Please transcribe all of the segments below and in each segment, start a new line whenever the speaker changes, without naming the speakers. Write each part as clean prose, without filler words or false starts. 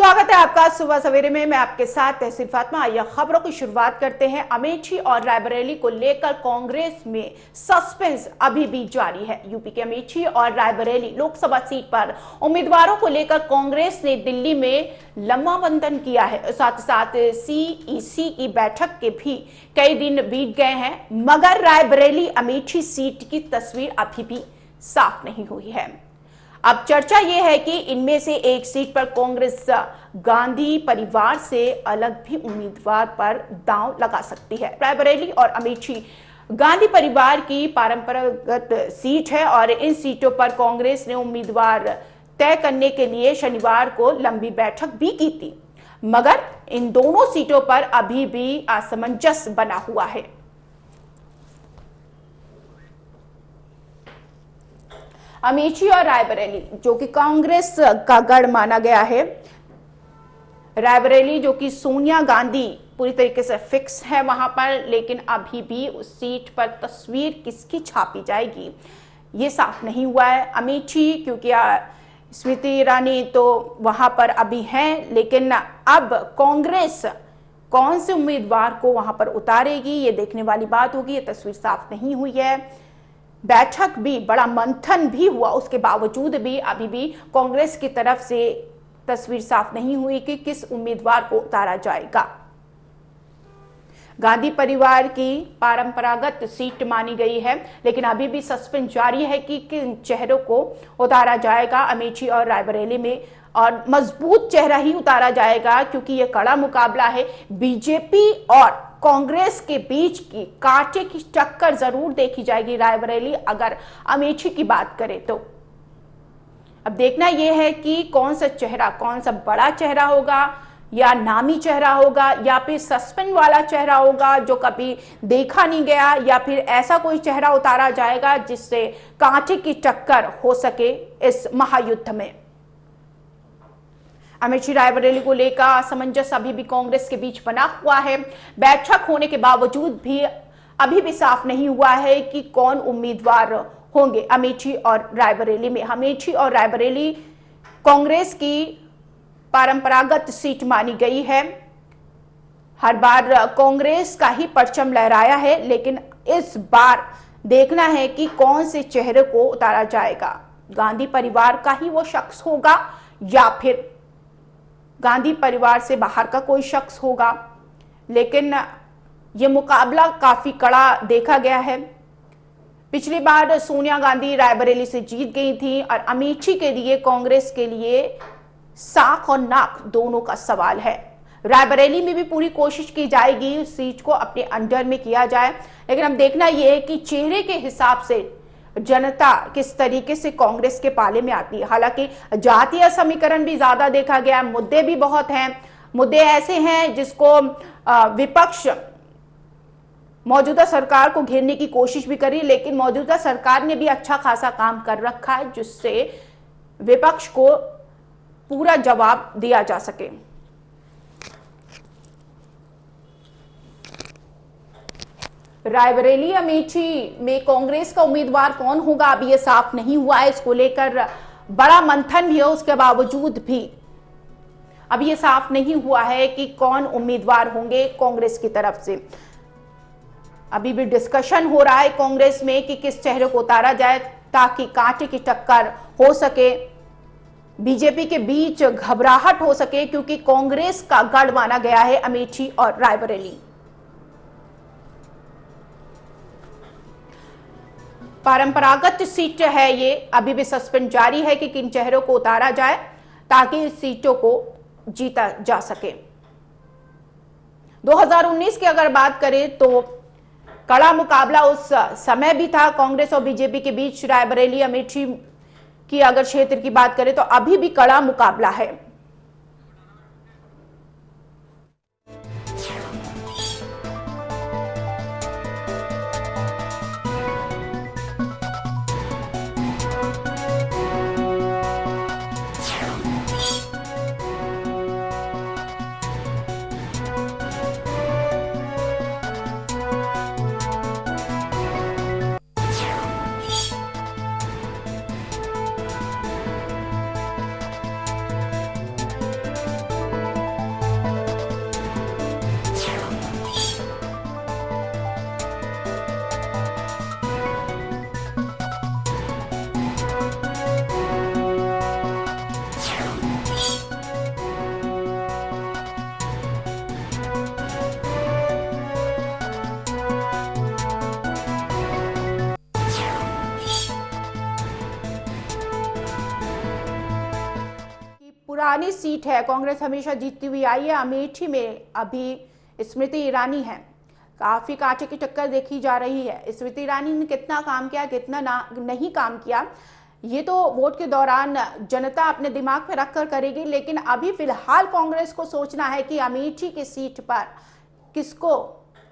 स्वागत है आपका सुबह सवेरे में। मैं आपके साथ तहसील फातिमा। आइए खबरों की शुरुआत करते हैं। अमेठी और रायबरेली को लेकर कांग्रेस में सस्पेंस अभी भी जारी है। यूपी के अमेठी और रायबरेली लोकसभा सीट पर उम्मीदवारों को लेकर कांग्रेस ने दिल्ली में लम्बा मंथन किया है। साथ साथ सीईसी की बैठक के भी कई दिन बीत गए हैं, मगर रायबरेली अमेठी सीट की तस्वीर अभी भी साफ नहीं हुई है। अब चर्चा यह है कि इनमें से एक सीट पर कांग्रेस गांधी परिवार से अलग भी उम्मीदवार पर दांव लगा सकती है। रायबरेली और अमेठी गांधी परिवार की परंपरागत सीट है और इन सीटों पर कांग्रेस ने उम्मीदवार तय करने के लिए शनिवार को लंबी बैठक भी की थी, मगर इन दोनों सीटों पर अभी भी असमंजस बना हुआ है। अमेठी और रायबरेली जो कि कांग्रेस का गढ़ माना गया है, रायबरेली जो कि सोनिया गांधी पूरी तरीके से फिक्स है वहां पर, लेकिन अभी भी उस सीट पर तस्वीर किसकी छापी जाएगी ये साफ नहीं हुआ है। अमेठी क्योंकि स्मृति ईरानी तो वहां पर अभी हैं, लेकिन अब कांग्रेस कौन से उम्मीदवार को वहां पर उतारेगी ये देखने वाली बात होगी। ये तस्वीर साफ नहीं हुई है। बैठक भी, बड़ा मंथन भी हुआ, उसके बावजूद भी अभी भी कांग्रेस की तरफ से तस्वीर साफ नहीं हुई कि किस उम्मीदवार को उतारा जाएगा। गांधी परिवार की परंपरागत सीट मानी गई है, लेकिन अभी भी सस्पेंस जारी है कि किन चेहरों को उतारा जाएगा अमेठी और रायबरेली में, और मजबूत चेहरा ही उतारा जाएगा क्योंकि यह कड़ा मुकाबला है। बीजेपी और कांग्रेस के बीच की कांटे की टक्कर जरूर देखी जाएगी रायबरेली अगर अमेठी की बात करें तो। अब देखना यह है कि कौन सा चेहरा, कौन सा बड़ा चेहरा होगा या नामी चेहरा होगा या फिर सस्पेंस वाला चेहरा होगा जो कभी देखा नहीं गया, या फिर ऐसा कोई चेहरा उतारा जाएगा जिससे कांटे की टक्कर हो सके इस महायुद्ध में। अमेठी रायबरेली को लेकर असमंजस अभी भी कांग्रेस के बीच बना हुआ है। बैठक होने के बावजूद भी अभी भी साफ नहीं हुआ है कि कौन उम्मीदवार होंगे अमेठी और रायबरेली में। अमेठी और रायबरेली कांग्रेस की परंपरागत सीट मानी गई है, हर बार कांग्रेस का ही परचम लहराया है, लेकिन इस बार देखना है कि कौन से चेहरे को उतारा जाएगा। गांधी परिवार का ही वो शख्स होगा या फिर गांधी परिवार से बाहर का कोई शख्स होगा, लेकिन यह मुकाबला काफी कड़ा देखा गया है। पिछली बार सोनिया गांधी रायबरेली से जीत गई थी और अमेठी के लिए कांग्रेस के लिए साख और नाक दोनों का सवाल है। रायबरेली में भी पूरी कोशिश की जाएगी उस सीट को अपने अंडर में किया जाए, लेकिन अब देखना यह है कि चेहरे के हिसाब से जनता किस तरीके से कांग्रेस के पाले में आती है। हालांकि जातीय समीकरण भी ज्यादा देखा गया, मुद्दे भी बहुत हैं। मुद्दे ऐसे हैं जिसको विपक्ष मौजूदा सरकार को घेरने की कोशिश भी करी, लेकिन मौजूदा सरकार ने भी अच्छा खासा काम कर रखा है जिससे विपक्ष को पूरा जवाब दिया जा सके। रायबरेली अमेठी में कांग्रेस का उम्मीदवार कौन होगा अभी ये साफ नहीं हुआ है। इसको लेकर बड़ा मंथन भी है, उसके बावजूद भी अभी ये साफ नहीं हुआ है कि कौन उम्मीदवार होंगे कांग्रेस की तरफ से। अभी भी डिस्कशन हो रहा है कांग्रेस में कि किस चेहरे को उतारा जाए ताकि कांटे की टक्कर हो सके, बीजेपी के बीच घबराहट हो सके, क्योंकि कांग्रेस का गढ़ माना गया है अमेठी और रायबरेली। परंपरागत सीट है ये, अभी भी सस्पेंस जारी है कि किन चेहरों को उतारा जाए ताकि इस सीटों को जीता जा सके। 2019 की अगर बात करें तो कड़ा मुकाबला उस समय भी था कांग्रेस और बीजेपी के बीच। रायबरेली अमेठी की अगर क्षेत्र की बात करें तो अभी भी कड़ा मुकाबला है। पुरानी सीट है, कांग्रेस हमेशा जीतती हुई आई है। अमेठी में अभी स्मृति ईरानी है, काफी कांटे की टक्कर देखी जा रही है। स्मृति ईरानी ने कितना काम किया, कितना नहीं काम किया, ये तो वोट के दौरान जनता अपने दिमाग पे रखकर करेगी। लेकिन अभी फिलहाल कांग्रेस को सोचना है कि अमेठी की सीट पर किसको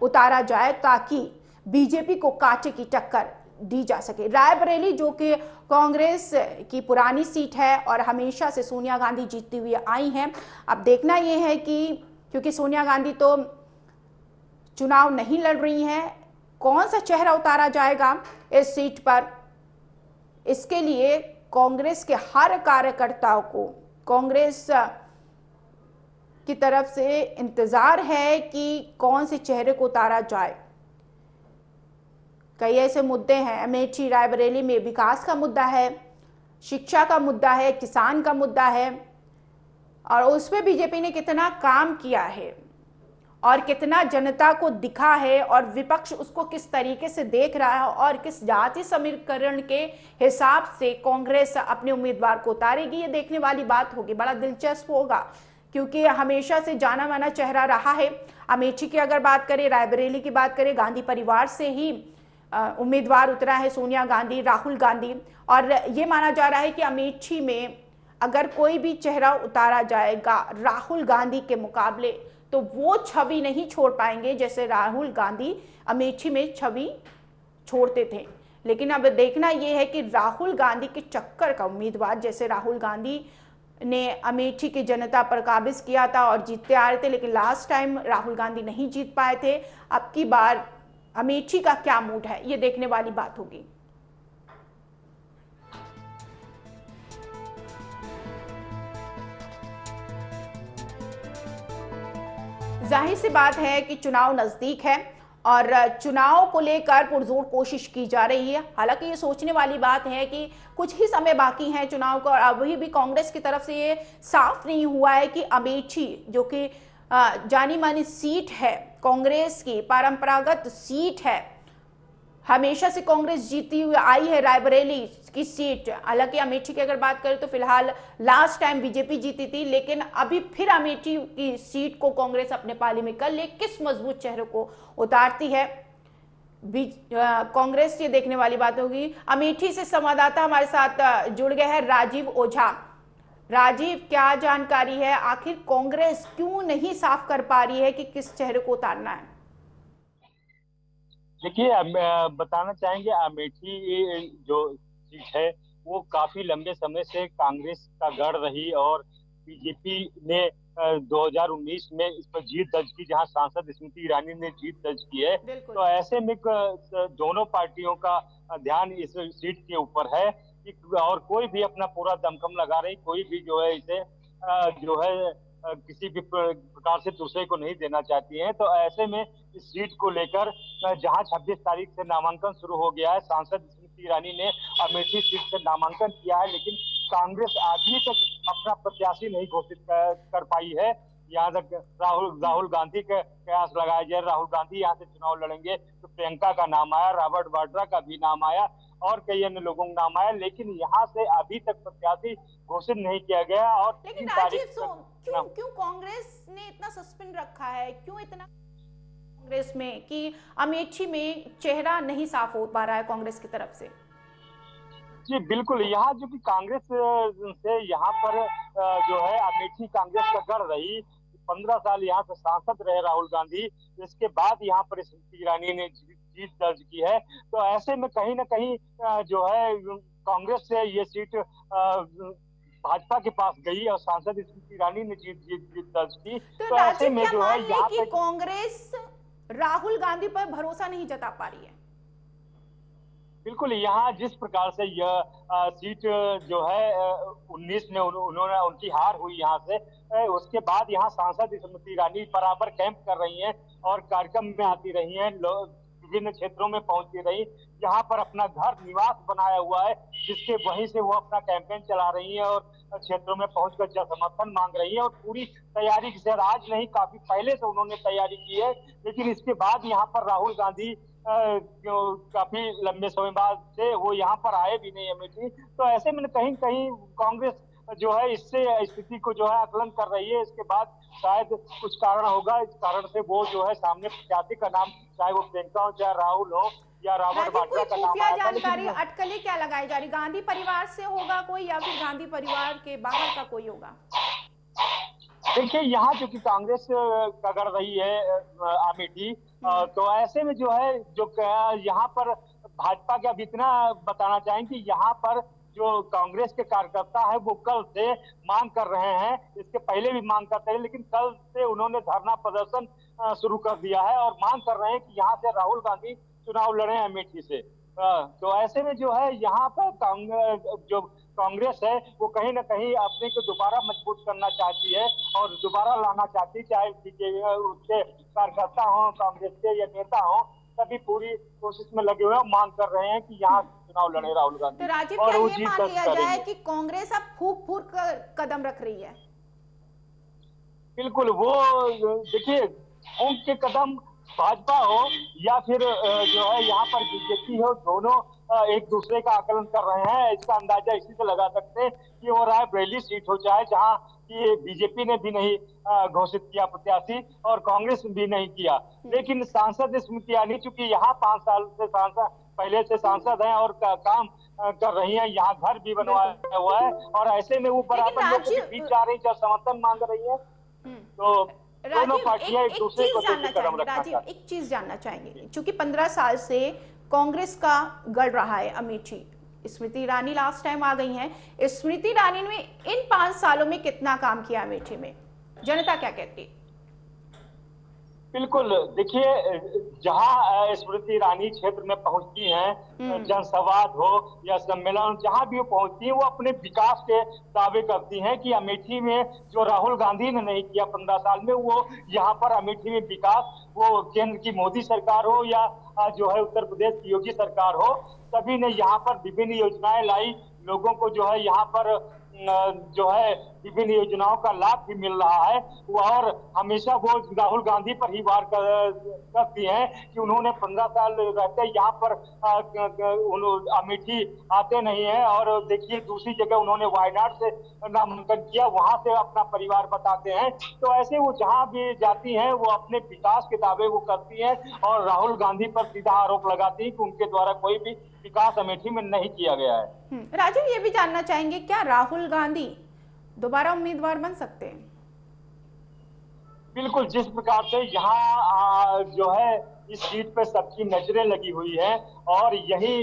उतारा जाए ताकि बीजेपी को कांटे की टक्कर दी जा सके। रायबरेली जो कि कांग्रेस की पुरानी सीट है और हमेशा से सोनिया गांधी जीतती हुई आई हैं, अब देखना यह है कि क्योंकि सोनिया गांधी तो चुनाव नहीं लड़ रही हैं, कौन सा चेहरा उतारा जाएगा इस सीट पर, इसके लिए कांग्रेस के हर कार्यकर्ताओं को कांग्रेस की तरफ से इंतजार है कि कौन से चेहरे को उतारा जाए। कई ऐसे मुद्दे हैं अमेठी रायबरेली में, विकास का मुद्दा है, शिक्षा का मुद्दा है, किसान का मुद्दा है, और उसमें बीजेपी ने कितना काम किया है और कितना जनता को दिखा है और विपक्ष उसको किस तरीके से देख रहा है और किस जाति समीकरण के हिसाब से कांग्रेस अपने उम्मीदवार को उतारेगी, ये देखने वाली बात होगी। बड़ा दिलचस्प होगा क्योंकि हमेशा से जाना माना चेहरा रहा है। अमेठी की अगर बात करें, रायबरेली की बात करें, गांधी परिवार से ही उम्मीदवार उतरा है सोनिया गांधी, राहुल गांधी, और ये माना जा रहा है कि अमेठी में अगर कोई भी चेहरा उतारा जाएगा राहुल गांधी के मुकाबले तो वो छवि नहीं छोड़ पाएंगे जैसे राहुल गांधी अमेठी में छवि छोड़ते थे। लेकिन अब देखना यह है कि राहुल गांधी के चक्कर का उम्मीदवार, जैसे राहुल गांधी ने अमेठी की जनता पर काबिज किया था और जीतते आ रहे थे, लेकिन लास्ट टाइम राहुल गांधी नहीं जीत पाए थे। अब की बार अमेठी का क्या मूड है, ये देखने वाली बात होगी। जाहिर सी बात है कि चुनाव नजदीक है और चुनाव को लेकर पुरजोर कोशिश की जा रही है। हालांकि ये सोचने वाली बात है कि कुछ ही समय बाकी है चुनाव का और अभी भी कांग्रेस की तरफ से ये साफ नहीं हुआ है कि अमेठी जो कि जानी मानी सीट है, कांग्रेस की परंपरागत सीट है, हमेशा से कांग्रेस जीती हुई आई है रायबरेली की सीट। हालांकि अमेठी की अगर बात करें तो फिलहाल लास्ट टाइम बीजेपी जीती थी, लेकिन अभी फिर अमेठी की सीट को कांग्रेस अपने पाले में कर ले, किस मजबूत चेहरे को उतारती है कांग्रेस, ये देखने वाली बात होगी। अमेठी से संवाददाता हमारे साथ जुड़ गए हैं राजीव ओझा। राजीव, क्या जानकारी है, आखिर कांग्रेस क्यों नहीं साफ कर पा रही है कि किस चेहरे को उतारना है?
देखिए, बताना चाहेंगे अमेठी जो सीट है वो काफी लंबे समय से कांग्रेस का गढ़ रही और बीजेपी ने 2019 में इस पर जीत दर्ज की, जहां सांसद स्मृति ईरानी ने जीत दर्ज की है। तो ऐसे में दोनों पार्टियों का ध्यान इस सीट के ऊपर है कि और कोई भी अपना पूरा दमखम लगा रही, कोई भी जो है इसे जो है किसी भी प्रकार से दूसरे को नहीं देना चाहती हैं। तो ऐसे में इस सीट को लेकर जहां 26 तारीख से नामांकन शुरू हो गया है, सांसद स्मृति ईरानी ने अमेठी सीट से नामांकन किया है, लेकिन कांग्रेस अभी तक अपना प्रत्याशी नहीं घोषित कर पाई है। यहाँ तक राहुल गांधी के कयास लगाए जाए, राहुल गांधी यहाँ से चुनाव लड़ेंगे, तो प्रियंका का नाम आया, रॉबर्ट वाड्रा का भी नाम आया और कई अन्य लोगों का नाम आया, लेकिन यहाँ से अभी तक प्रत्याशी घोषित नहीं किया गया। और
लेकिन क्यों कांग्रेस ने इतना सस्पेंड रखा है, क्यों इतना कांग्रेस में कि अमेठी में चेहरा नहीं साफ हो पा रहा है कांग्रेस की तरफ से?
जी बिल्कुल, यहाँ जो कि कांग्रेस से यहाँ पर जो है अमेठी कांग्रेस का गढ़ रही, 15 साल यहाँ से सांसद रहे राहुल गांधी, इसके बाद यहाँ पर स्मृति ईरानी ने जीत दर्ज की है। तो ऐसे में कहीं ना कहीं जो है कांग्रेस से ये सीट भाजपा के पास गई और सांसद स्मृति ईरानी ने जीत दर्ज की।
तो ऐसे में जो है यहाँ पे कांग्रेस राहुल गांधी पर भरोसा नहीं जता पा रही है।
बिल्कुल, यहाँ जिस प्रकार से यह सीट जो है 19 में उन्होंने उनकी हार हुई यहाँ से, उसके बाद यहाँ सांसद स्मृति ईरानी बराबर कैंप कर रही हैं और कार्यक्रम में आती रही हैं, विभिन्न क्षेत्रों में पहुंचती रही, यहाँ पर अपना घर निवास बनाया हुआ है, जिसके वहीं से वो अपना कैंपेन चला रही हैं और क्षेत्रों में पहुंचकर जन समर्थन मांग रही है। और पूरी तैयारी से आज नहीं, काफी पहले से उन्होंने तैयारी की है, लेकिन इसके बाद यहाँ पर राहुल गांधी काफी लंबे समय बाद से वो यहाँ पर आए भी नहीं अमेठी। तो ऐसे में कहीं कहीं कांग्रेस जो है इससे स्थिति को जो है आकलन कर रही है। इसके बाद शायद कुछ कारण होगा, इस कारण से वो जो है सामने प्रत्याशी का नाम, चाहे वो प्रियंका हो चाहे राहुल हो या रॉबर्ट
राजीव, कोई
वाड्रा का नाम
खुफिया
आया था,
जानकारी,
लेकिन
अटकलें क्या लगाई जा रही? गांधी परिवार से होगा कोई या फिर गांधी परिवार के बाहर का कोई होगा?
देखिए यहाँ जो कि कांग्रेस का गढ़ रही है अमेठी, तो ऐसे में जो है जो यहाँ पर भाजपा के, अब इतना बताना चाहेंगे कि यहाँ पर जो कांग्रेस के कार्यकर्ता है वो कल से मांग कर रहे हैं, इसके पहले भी मांग करते हैं, लेकिन कल से उन्होंने धरना प्रदर्शन शुरू कर दिया है और मांग कर रहे हैं कि यहाँ से राहुल गांधी चुनाव लड़े अमेठी से। तो ऐसे में जो है यहाँ पर जो कांग्रेस है वो कहीं ना कहीं अपने को दोबारा मजबूत करना चाहती है और दोबारा लाना चाहती है, चाहे उसके कार्यकर्ता हो, कांग्रेस के या नेता हो, सभी पूरी कोशिश में लगे हुए हैं, मांग कर रहे हैं कि यहाँ चुनाव लड़े राहुल गांधी।
तो राजीव,
और
क्या
वो
ये
जीत
मान लिया जाए
करेंगे
कि कांग्रेस अब फूक फूक कर कदम रख रही है?
बिल्कुल, वो देखिए फूंक के कदम भाजपा हो या फिर जो है यहाँ पर बीजेपी हो, दोनों एक दूसरे का आकलन कर रहे हैं। इसका अंदाजा इसी से लगा सकते हैं कि वो रायबरेली सीट हो जाए जहाँ कि बीजेपी ने भी नहीं घोषित किया प्रत्याशी और कांग्रेस भी नहीं किया, लेकिन सांसद स्मृति ईरानी चूंकि यहाँ 5 साल से सांसद पहले से सांसद हैं और काम कर रही हैं, यहाँ घर भी बनवाया हुआ है और ऐसे में वो बराबर लोगों के बीच जा रही है, समर्थन मांग रही है। तो दोनों पार्टियां एक दूसरे को कदम रखना चाहती हैं।
एक चीज जानना चाहेंगे, क्योंकि 15 साल से कांग्रेस का गढ़ रहा है अमेठी, स्मृति ईरानी लास्ट टाइम आ गई हैं। स्मृति ईरानी ने इन 5 सालों में कितना काम किया अमेठी में, जनता क्या कहती है?
बिल्कुल, देखिए जहां स्मृति ईरानी क्षेत्र में पहुंचती हैं, जनसंवाद हो या सम्मेलन, जहां भी वो पहुंचती हैं, वो अपने विकास के दावे करती हैं कि अमेठी में जो राहुल गांधी ने नहीं किया 15 साल में, वो यहाँ पर अमेठी में विकास, वो केंद्र की मोदी सरकार हो या जो है उत्तर प्रदेश की योगी सरकार हो, सभी ने यहाँ पर विभिन्न योजनाएं लाई, लोगों को जो है यहाँ पर जो है विभिन्न योजनाओं का लाभ भी मिल रहा है। और हमेशा वो राहुल गांधी पर ही वार करती हैं कि उन्होंने 15 साल रहते यहाँ पर अमेठी आते नहीं है, और देखिए दूसरी जगह उन्होंने वायनाड से नामांकन किया, वहां से अपना परिवार बताते हैं। तो ऐसे वो जहां भी जाती हैं वो अपने विकास के दावे वो करती हैं और राहुल गांधी पर सीधा आरोप लगाती है कि उनके द्वारा कोई भी विकास अमेठी में नहीं किया गया है।
राजीव, ये भी जानना चाहेंगे, क्या राहुल गांधी दोबारा उम्मीदवार बन सकते हैं?
बिल्कुल, जिस प्रकार से यहाँ जो है इस सीट पे सबकी नजरें लगी हुई है और यही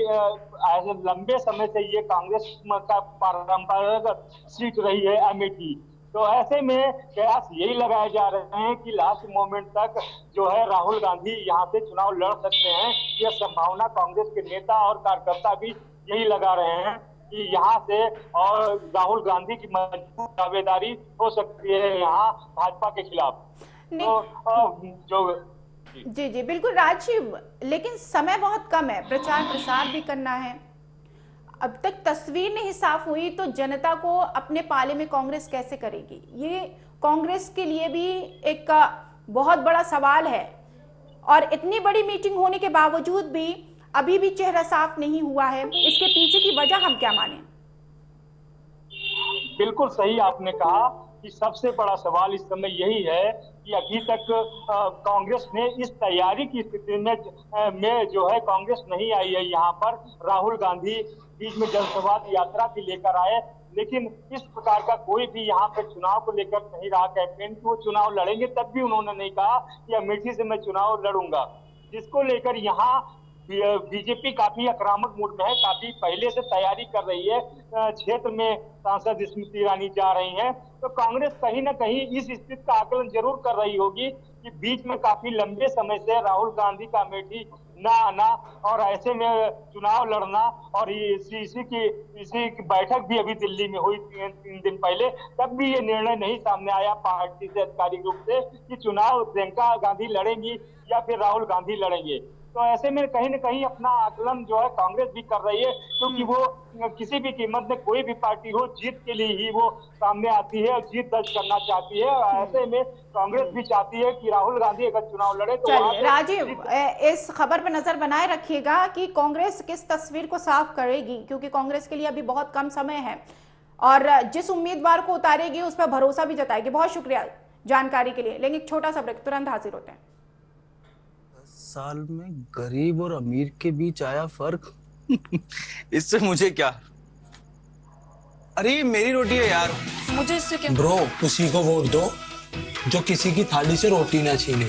लंबे समय से ये कांग्रेस का पारंपरिक सीट रही है अमेठी, तो ऐसे में प्रयास यही लगाए जा रहे हैं कि लास्ट मोमेंट तक जो है राहुल गांधी यहाँ से चुनाव लड़ सकते हैं। यह संभावना कांग्रेस के नेता और कार्यकर्ता भी यही लगा रहे हैं कि यहाँ से और राहुल गांधी की मजबूत दावेदारी हो सकती है यहाँ भाजपा के खिलाफ। तो जो
जी बिल्कुल राजीव, लेकिन समय बहुत कम है, प्रचार प्रसार भी करना है, अब तक तस्वीर नहीं साफ हुई, तो जनता को अपने पाले में कांग्रेस कैसे करेगी? ये कांग्रेस के लिए भी एक बहुत बड़ा सवाल है और इतनी बड़ी मीटिंग होने के बावजूद भी अभी भी चेहरा साफ नहीं हुआ है, इसके पीछे की वजह हम क्या माने?
बिल्कुल सही आपने कहा कि सबसे बड़ा सवाल इस समय यही है कि अभी तक कांग्रेस ने इस तैयारी की स्थिति में जो है कांग्रेस नहीं आई है यहाँ पर। राहुल गांधी बीच में जनसंवाद यात्रा भी लेकर आए, लेकिन इस प्रकार का कोई भी यहाँ पे चुनाव को लेकर नहीं रहा कैंपेन कि वो चुनाव लड़ेंगे, तब भी उन्होंने नहीं कहा कि अमेठी से मैं चुनाव लड़ूंगा, जिसको लेकर यहाँ बीजेपी काफी आक्रामक मूड में है, काफी पहले से तैयारी कर रही है। क्षेत्र में सांसद स्मृति ईरानी जा रही हैं, तो कांग्रेस कहीं ना कहीं इस स्थिति का आकलन जरूर कर रही होगी कि बीच में काफी लंबे समय से राहुल गांधी का अमेठी ना आना और ऐसे में चुनाव लड़ना, और इसी की बैठक भी अभी दिल्ली में हुई 3 दिन पहले, तब भी ये निर्णय नहीं सामने आया पार्टी से आधिकारिक रूप से कि चुनाव प्रियंका गांधी लड़ेंगी या फिर राहुल गांधी लड़ेंगे। तो ऐसे में कहीं न कहीं अपना आकलन जो है कांग्रेस भी कर रही है, क्योंकि वो किसी भी कीमत में कोई भी पार्टी हो जीत के लिए ही वो सामने आती है और जीत दर्ज करना चाहती है। ऐसे में कांग्रेस भी चाहती है कि राहुल गांधी अगर चुनाव लड़े तो
चलिए राजीव, इस खबर पर नजर बनाए रखिएगा कि कांग्रेस किस तस्वीर को साफ करेगी, क्योंकि कांग्रेस के लिए अभी बहुत कम समय है और जिस उम्मीदवार को उतारेगी उस पर भरोसा भी जताएगी। बहुत शुक्रिया जानकारी के लिए। लेकिन एक छोटा सा ब्रेक, तुरंत हाजिर होते हैं।
10 साल में गरीब और अमीर के बीच आया फर्क। इससे मुझे क्या? अरे ये मेरी रोटी है यार,
मुझे इससे क्या?
ब्रो, उसी को वोट दो जो किसी की थाली से रोटी ना छीने।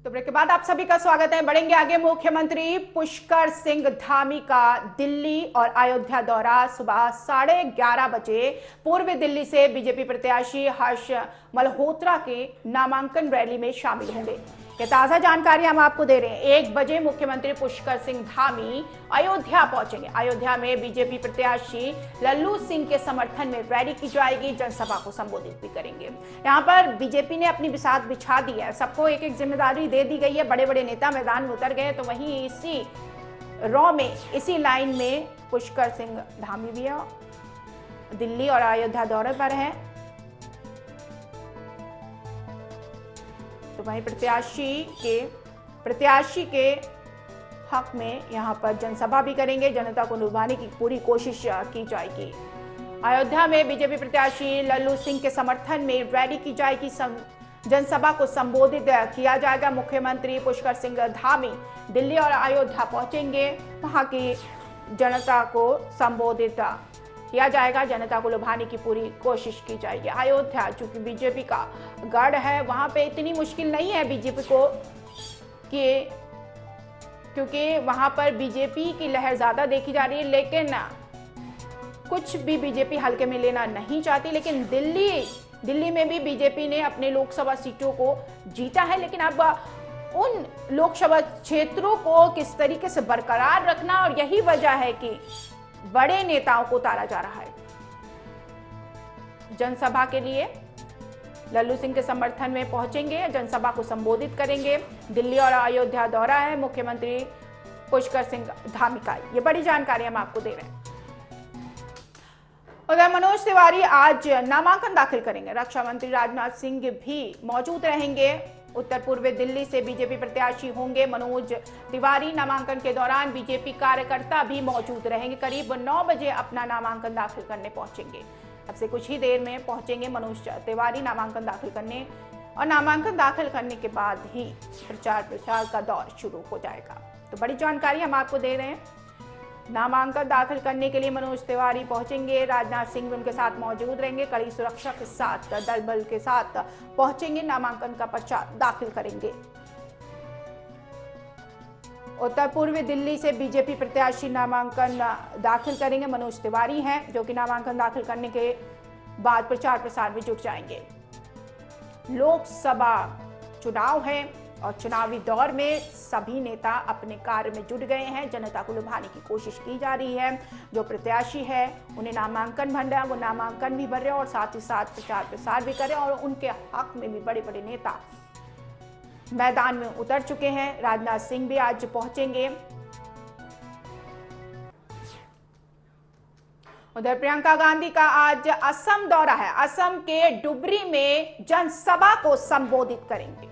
तो ब्रेक के बाद आप सभी का स्वागत है। बढ़ेंगे आगे। मुख्यमंत्री पुष्कर सिंह धामी का दिल्ली और अयोध्या दौरा। सुबह 11:30 बजे पूर्व दिल्ली से बीजेपी प्रत्याशी हर्ष मल्होत्रा के नामांकन रैली में शामिल होंगे। ये ताजा जानकारी हम आपको दे रहे हैं। 1 बजे मुख्यमंत्री पुष्कर सिंह धामी अयोध्या पहुंचेंगे। अयोध्या में बीजेपी प्रत्याशी लल्लू सिंह के समर्थन में रैली की जाएगी। जनसभा को संबोधित भी करेंगे। यहाँ पर बीजेपी ने अपनी बिसात बिछा दी है, सबको एक एक जिम्मेदारी दे दी गई है। बड़े बड़े नेता मैदान में उतर गए, तो वहीं इसी रॉ में, इसी लाइन में पुष्कर सिंह धामी भी दिल्ली और अयोध्या दौरे पर है। तो वहीं प्रत्याशी के हक में यहां पर जनसभा भी करेंगे। जनता को लुभाने की पूरी कोशिश की जाएगी। अयोध्या में बीजेपी प्रत्याशी लल्लू सिंह के समर्थन में रैली की जाएगी। जनसभा को संबोधित किया जाएगा। मुख्यमंत्री पुष्कर सिंह धामी दिल्ली और अयोध्या पहुंचेंगे। वहां की जनता को संबोधित किया जाएगा। जनता को लुभाने की पूरी कोशिश की जाएगी। अयोध्या चूंकि बीजेपी का गढ़ है, वहां पे इतनी मुश्किल नहीं है बीजेपी को क्योंकि वहां पर बीजेपी की लहर ज्यादा देखी जा रही है। लेकिन कुछ भी बीजेपी हल्के में लेना नहीं चाहती। लेकिन दिल्ली में भी बीजेपी ने अपने लोकसभा सीटों को जीता है। लेकिन अब उन लोकसभा क्षेत्रों को किस तरीके से बरकरार रखना, और यही वजह है कि बड़े नेताओं को उतारा जा रहा है। जनसभा के लिए लल्लू सिंह के समर्थन में पहुंचेंगे, जनसभा को संबोधित करेंगे। दिल्ली और अयोध्या दौरा है मुख्यमंत्री पुष्कर सिंह धामी का। ये बड़ी जानकारी हम आपको दे रहे हैं। उधर मनोज तिवारी आज नामांकन दाखिल करेंगे। रक्षा मंत्री राजनाथ सिंह भी मौजूद रहेंगे। उत्तर पूर्व दिल्ली से बीजेपी प्रत्याशी होंगे मनोज तिवारी। नामांकन के दौरान बीजेपी कार्यकर्ता भी मौजूद रहेंगे। करीब 9 बजे अपना नामांकन दाखिल करने पहुंचेंगे। अब से कुछ ही देर में पहुंचेंगे मनोज तिवारी नामांकन दाखिल करने, और नामांकन दाखिल करने के बाद ही प्रचार का दौर शुरू हो जाएगा। तो बड़ी जानकारी हम आपको दे रहे हैं। नामांकन दाखिल करने के लिए मनोज तिवारी पहुंचेंगे। राजनाथ सिंह भी उनके साथ मौजूद रहेंगे। कड़ी सुरक्षा के साथ, दल बल के साथ पहुंचेंगे, नामांकन का पर्चा दाखिल करेंगे। उत्तर पूर्वी दिल्ली से बीजेपी प्रत्याशी नामांकन दाखिल करेंगे मनोज तिवारी हैं, जो कि नामांकन दाखिल करने के बाद प्रचार प्रसार में जुट जाएंगे। लोकसभा चुनाव है और चुनावी दौर में सभी नेता अपने कार्य में जुट गए हैं। जनता को लुभाने की कोशिश की जा रही है। जो प्रत्याशी है उन्हें नामांकन भर रहे हैं, वो नामांकन भी भर रहे हैं और साथ ही साथ प्रचार प्रसार भी करें। और उनके हक में भी बड़े बड़े नेता मैदान में उतर चुके हैं। राजनाथ सिंह भी आज पहुंचेंगे। उधर प्रियंका गांधी का आज असम दौरा है। असम के डुबरी में जनसभा को संबोधित करेंगे।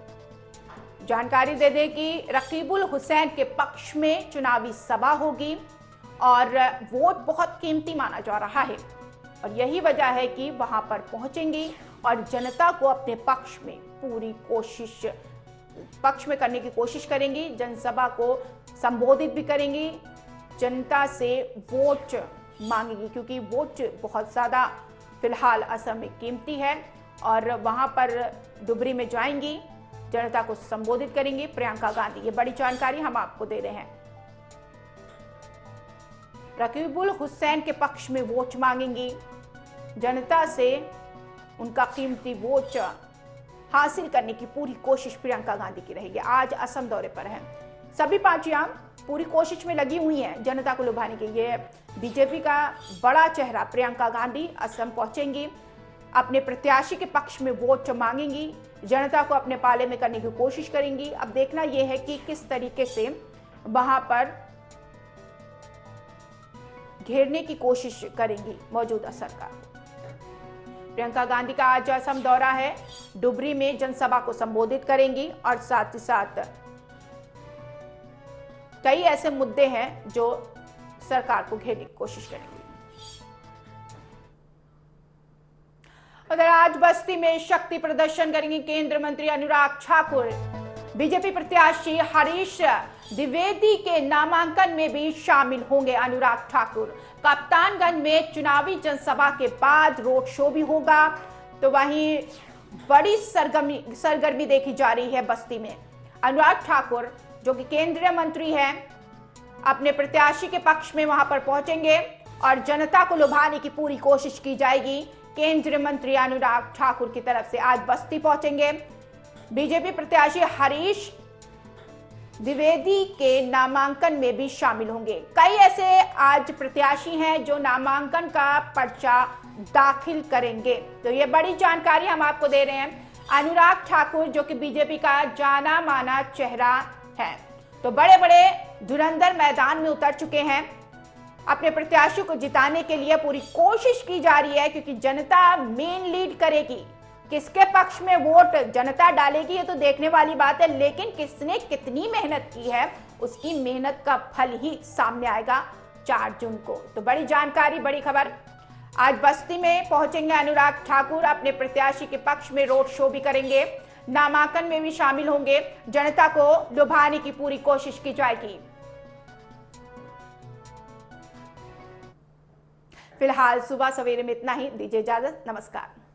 जानकारी दे दें कि रकीबुल हुसैन के पक्ष में चुनावी सभा होगी और वोट बहुत कीमती माना जा रहा है, और यही वजह है कि वहां पर पहुंचेंगी और जनता को अपने पक्ष में करने की कोशिश करेंगी। जनसभा को संबोधित भी करेंगी, जनता से वोट मांगेगी, क्योंकि वोट बहुत ज्यादा फिलहाल असम में कीमती है। और वहां पर डुबरी में जाएंगी, जनता को संबोधित करेंगी प्रियंका गांधी। ये बड़ी जानकारी हम आपको दे रहे हैं। रकीबुल हुसैन के पक्ष में वोट मांगेंगी, जनता से उनका कीमती वोट हासिल करने की पूरी कोशिश प्रियंका गांधी की रहेगी। आज असम दौरे पर हैं। सभी पार्टियां पूरी कोशिश में लगी हुई हैं जनता को लुभाने के लिए। बीजेपी का बड़ा चेहरा प्रियंका गांधी असम पहुंचेंगी, अपने प्रत्याशी के पक्ष में वोट मांगेंगी, जनता को अपने पाले में करने की कोशिश करेंगी। अब देखना यह है कि किस तरीके से वहां पर घेरने की कोशिश करेंगी मौजूदा सरकार। प्रियंका गांधी का आज असम दौरा है। डुबरी में जनसभा को संबोधित करेंगी और साथ ही साथ कई ऐसे मुद्दे हैं जो सरकार को घेरने की कोशिश करेंगे। उधर आज बस्ती में शक्ति प्रदर्शन करेंगे केंद्रीय मंत्री अनुराग ठाकुर। बीजेपी प्रत्याशी हरीश द्विवेदी के नामांकन में भी शामिल होंगे अनुराग ठाकुर। कप्तानगंज में चुनावी जनसभा के बाद रोड शो भी होगा। तो वहीं बड़ी सरगर्मी देखी जा रही है बस्ती में। अनुराग ठाकुर जो कि केंद्रीय मंत्री हैं, अपने प्रत्याशी के पक्ष में वहां पर पहुंचेंगे और जनता को लुभाने की पूरी कोशिश की जाएगी। केंद्रीय मंत्री अनुराग ठाकुर की तरफ से आज बस्ती पहुंचेंगे। बीजेपी प्रत्याशी हरीश द्विवेदी के नामांकन में भी शामिल होंगे। कई ऐसे आज प्रत्याशी हैं जो नामांकन का पर्चा दाखिल करेंगे। तो ये बड़ी जानकारी हम आपको दे रहे हैं। अनुराग ठाकुर जो कि बीजेपी का जाना माना चेहरा है, तो बड़े बड़े धुरंधर मैदान में उतर चुके हैं। अपने प्रत्याशी को जिताने के लिए पूरी कोशिश की जा रही है, क्योंकि जनता मेन लीड करेगी। किसके पक्ष में वोट जनता डालेगी ये तो देखने वाली बात है, लेकिन किसने कितनी मेहनत की है उसकी मेहनत का फल ही सामने आएगा 4 जून को। तो बड़ी जानकारी, बड़ी खबर। आज बस्ती में पहुंचेंगे अनुराग ठाकुर, अपने प्रत्याशी के पक्ष में रोड शो भी करेंगे, नामांकन में भी शामिल होंगे। जनता को लुभाने की पूरी कोशिश की जाएगी। फिलहाल सुबह सवेरे में इतना ही। दीजिए इजाजत, नमस्कार।